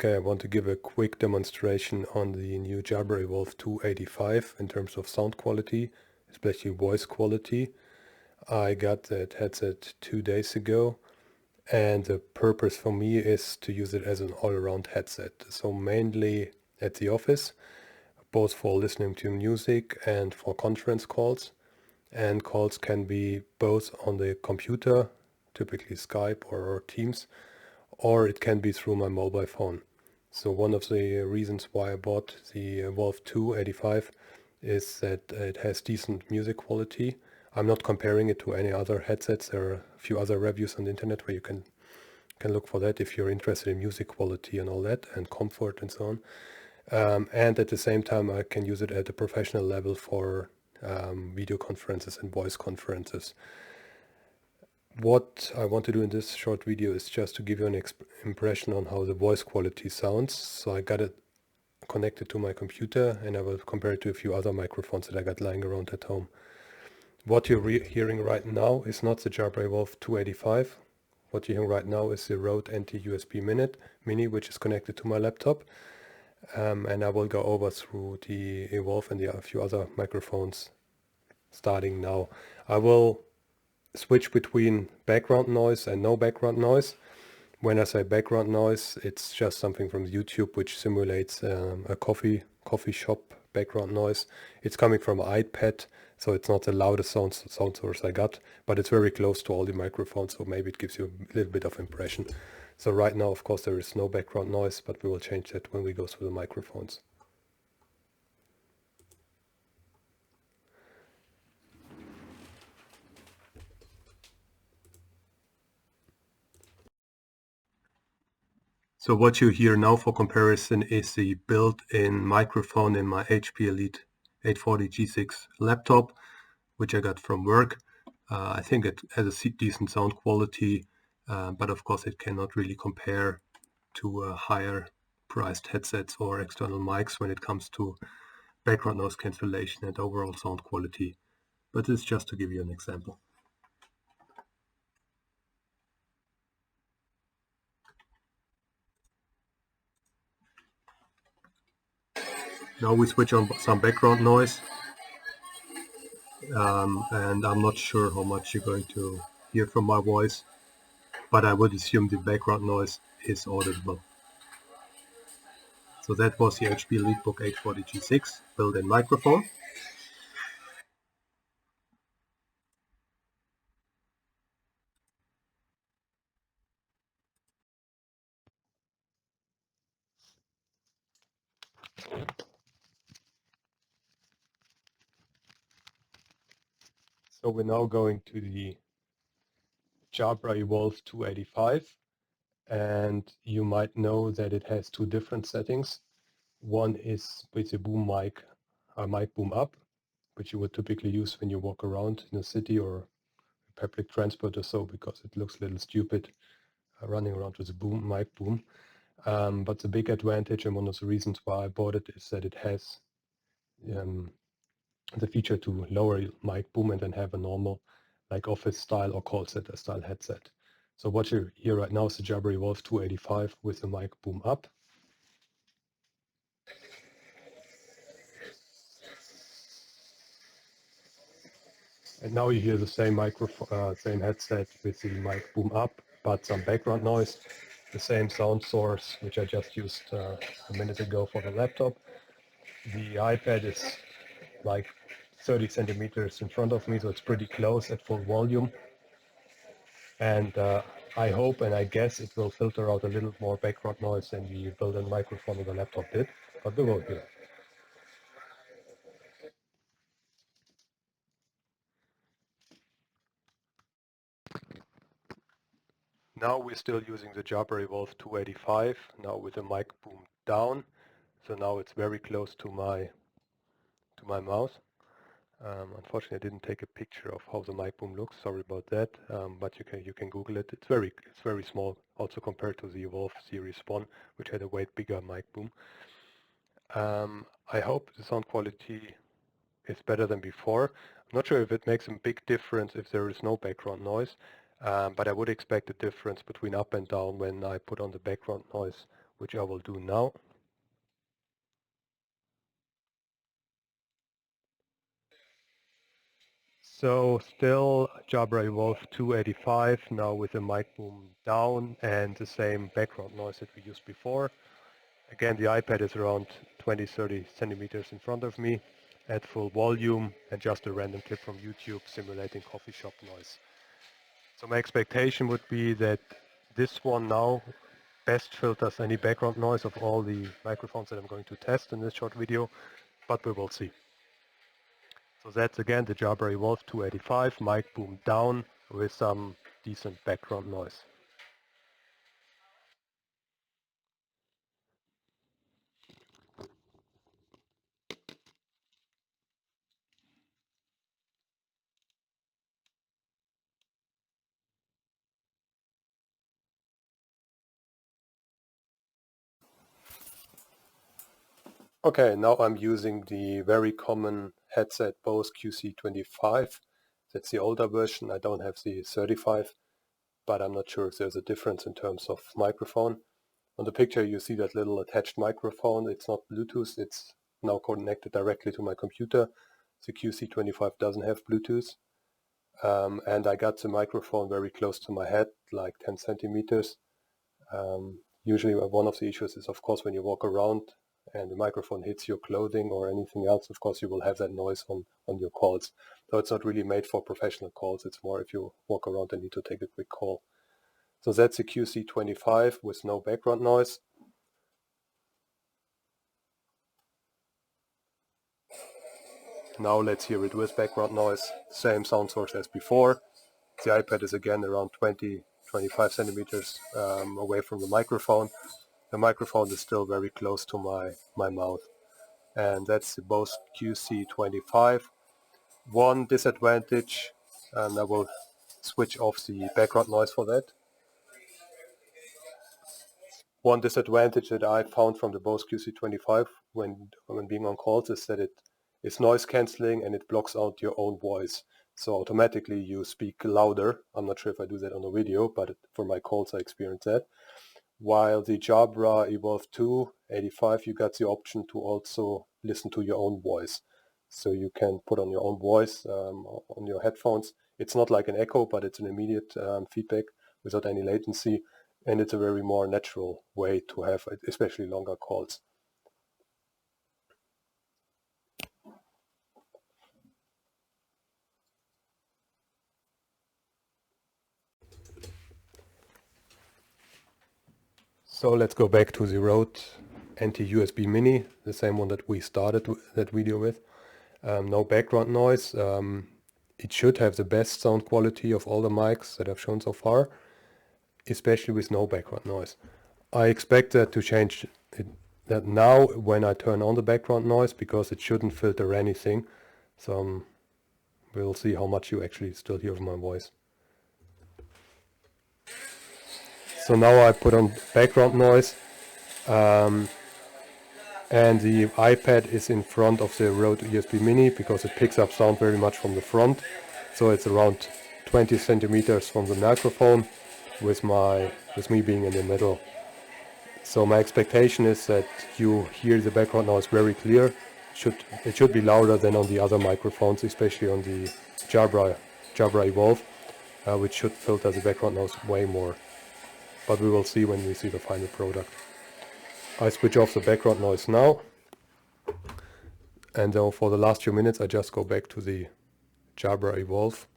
Okay, I want to give a quick demonstration on the new Jabra Evolve2 85 in terms of sound quality, especially voice quality. I got that headset 2 days ago, and the purpose for me is to use it as an all-around headset. So mainly at the office, both for listening to music and for conference calls. And calls can be both on the computer, typically Skype or Teams, or it can be through my mobile phone. So one of the reasons why I bought the Evolve2 85 is that it has decent music quality. I'm not comparing it to any other headsets. There are a few other reviews on the internet where you can look for that if you're interested in music quality and all that, and comfort and so on. And at the same time, I can use it at a professional level for video conferences and voice conferences. What I want to do in this short video is just to give you an impression on how the voice quality sounds. So I got it connected to my computer, and I will compare it to a few other microphones that I got lying around at home. What you're hearing right now is not the Jabra Evolve2 85. What you're hearing right now is the Røde NT USB Mini, which is connected to my laptop. And I will go over through the Evolve and a few other microphones starting now. I will switch between background noise and no background noise. When I say background noise, it's just something from YouTube which simulates a coffee shop background noise. It's coming from an iPad, so it's not the loudest sound source I got, but it's very close to all the microphones, so maybe it gives you a little bit of impression. So right now, of course, there is no background noise, but we will change that when we go through the microphones. So what you hear now for comparison is the built-in microphone in my HP Elite 840 G6 laptop, which I got from work. I think it has a decent sound quality, but of course it cannot really compare to higher priced headsets or external mics when it comes to background noise cancellation and overall sound quality. But it's just to give you an example. Now we switch on some background noise, and I'm not sure how much you're going to hear from my voice, but I would assume the background noise is audible. So that was the HP EliteBook 840 G6 built-in microphone. So we're now going to the Jabra Evolve2 85, and you might know that it has two different settings. One is with the boom mic, mic boom up, which you would typically use when you walk around in a city or public transport or so, because it looks a little stupid running around with a mic boom. But the big advantage, and one of the reasons why I bought it, is that it has the feature to lower mic boom and then have a normal, like office style or call center style headset. So what you hear right now is the Jabra Evolve2 85 with the mic boom up. And now you hear the same microphone, same headset with the mic boom up, but some background noise, the same sound source, which I just used a minute ago for the laptop. The iPad is like 30 centimeters in front of me, so it's pretty close at full volume. And I hope and I guess it will filter out a little more background noise than the built-in microphone on the laptop did, but we will hear. Now we're still using the Jabra Evolve2 85, now with the mic boom down. So now it's very close to my mouth. Unfortunately, I didn't take a picture of how the mic boom looks. Sorry about that. But you can Google it. It's very small, also compared to the Evolve Series 1, which had a way bigger mic boom. I hope the sound quality is better than before. I'm not sure if it makes a big difference if there is no background noise, but I would expect a difference between up and down when I put on the background noise which I will do now. So still Jabra Evolve2 85, now with the mic boom down and the same background noise that we used before. Again, the iPad is around 20-30 centimeters in front of me at full volume, and just a random clip from YouTube simulating coffee shop noise. So my expectation would be that this one now best filters any background noise of all the microphones that I'm going to test in this short video, but we will see. So that's again the Jabra Evolve2 85, mic boom down with some decent background noise. Okay, now I'm using the very common headset Bose QC25. That's the older version. I don't have the 35, but I'm not sure if there's a difference in terms of microphone. On the picture you see that little attached microphone. It's not Bluetooth, it's now connected directly to my computer. The QC25 doesn't have Bluetooth. And I got the microphone very close to my head, like 10 centimeters. Usually one of the issues is, of course, when you walk around and the microphone hits your clothing or anything else, of course you will have that noise on your calls. So it's not really made for professional calls, it's more if you walk around and need to take a quick call. So that's the QC25 with no background noise. Now let's hear it with background noise, same sound source as before. The iPad is again around 20-25 centimeters away from the microphone. The microphone is still very close to my mouth. And that's the Bose QC25. One disadvantage, and I will switch off the background noise for that. One disadvantage that I found from the Bose QC25 when being on calls is that it is noise cancelling and it blocks out your own voice. So automatically you speak louder. I'm not sure if I do that on the video, but for my calls I experience that. While the Jabra Evolve2 85, you got the option to also listen to your own voice. So you can put on your own voice on your headphones. It's not like an echo, but it's an immediate feedback without any latency. And it's a very more natural way to have, especially longer calls. So let's go back to the Røde NT USB Mini, the same one that we started that video with. No background noise. It should have the best sound quality of all the mics that I've shown so far, especially with no background noise. I expect that to change that now when I turn on the background noise, because it shouldn't filter anything. So we'll see how much you actually still hear of my voice. So now I put on background noise, and the iPad is in front of the Røde USB Mini because it picks up sound very much from the front. So it's around 20 centimeters from the microphone with me being in the middle. So my expectation is that you hear the background noise very clear. It should be louder than on the other microphones, especially on the Jabra Evolve, which should filter the background noise way more. But we will see when we see the final product. I switch off the background noise now. And for the last few minutes I just go back to the Jabra Evolve.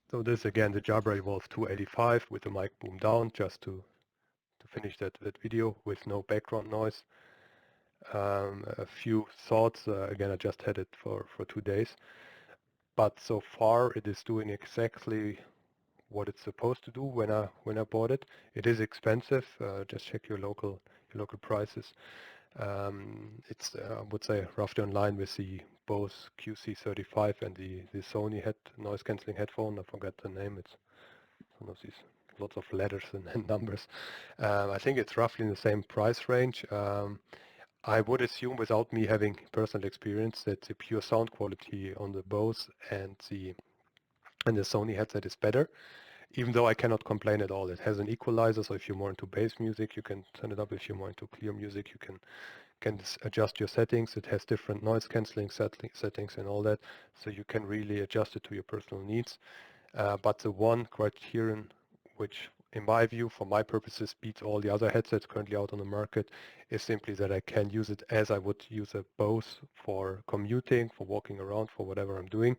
So this again the Jabra Evolve2 85 with the mic boom down, just to finish that video with no background noise. A few thoughts, again I just had it for 2 days, but so far it is doing exactly what it's supposed to do when I bought it. It is expensive, just check your local prices. It's I would say roughly in line with the Bose QC35 and the Sony noise cancelling headphone. I forgot the name. It's one of these lots of letters and numbers. I think it's roughly in the same price range. I would assume, without me having personal experience, that the pure sound quality on the Bose and the Sony headset is better, even though I cannot complain at all. It has an equalizer, so if you're more into bass music, you can turn it up. If you're more into clear music, you can adjust your settings. It has different noise cancelling settings and all that, so you can really adjust it to your personal needs. But the one criterion which, in my view, for my purposes, beats all the other headsets currently out on the market is simply that I can use it as I would use a Bose for commuting, for walking around, for whatever I'm doing,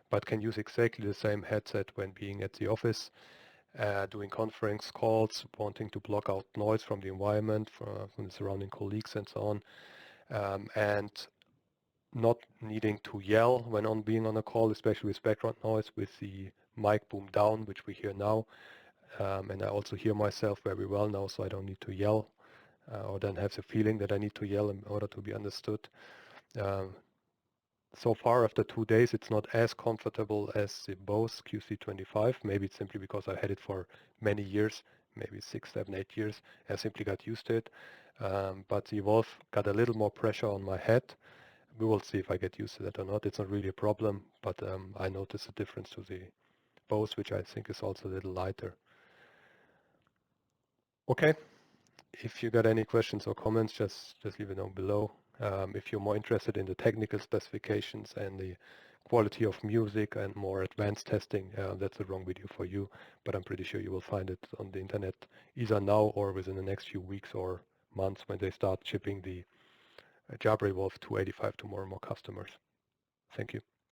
but can use exactly the same headset when being at the office, doing conference calls, wanting to block out noise from the environment, from the surrounding colleagues and so on, and not needing to yell when being on a call, especially with background noise, with the mic boom down, which we hear now. And I also hear myself very well now, so I don't need to yell or then have the feeling that I need to yell in order to be understood. So far, after 2 days, it's not as comfortable as the Bose QC25. Maybe it's simply because I had it for many years, maybe 6, 7, 8 years. I simply got used to it. But the Evolve got a little more pressure on my head. We will see if I get used to that or not. It's not really a problem, but I notice a difference to the Bose, which I think is also a little lighter. Okay, if you got any questions or comments, just leave it down below. If you're more interested in the technical specifications and the quality of music and more advanced testing, that's the wrong video for you, but I'm pretty sure you will find it on the internet either now or within the next few weeks or months when they start shipping the Jabra Evolve2 85 to more and more customers. Thank you.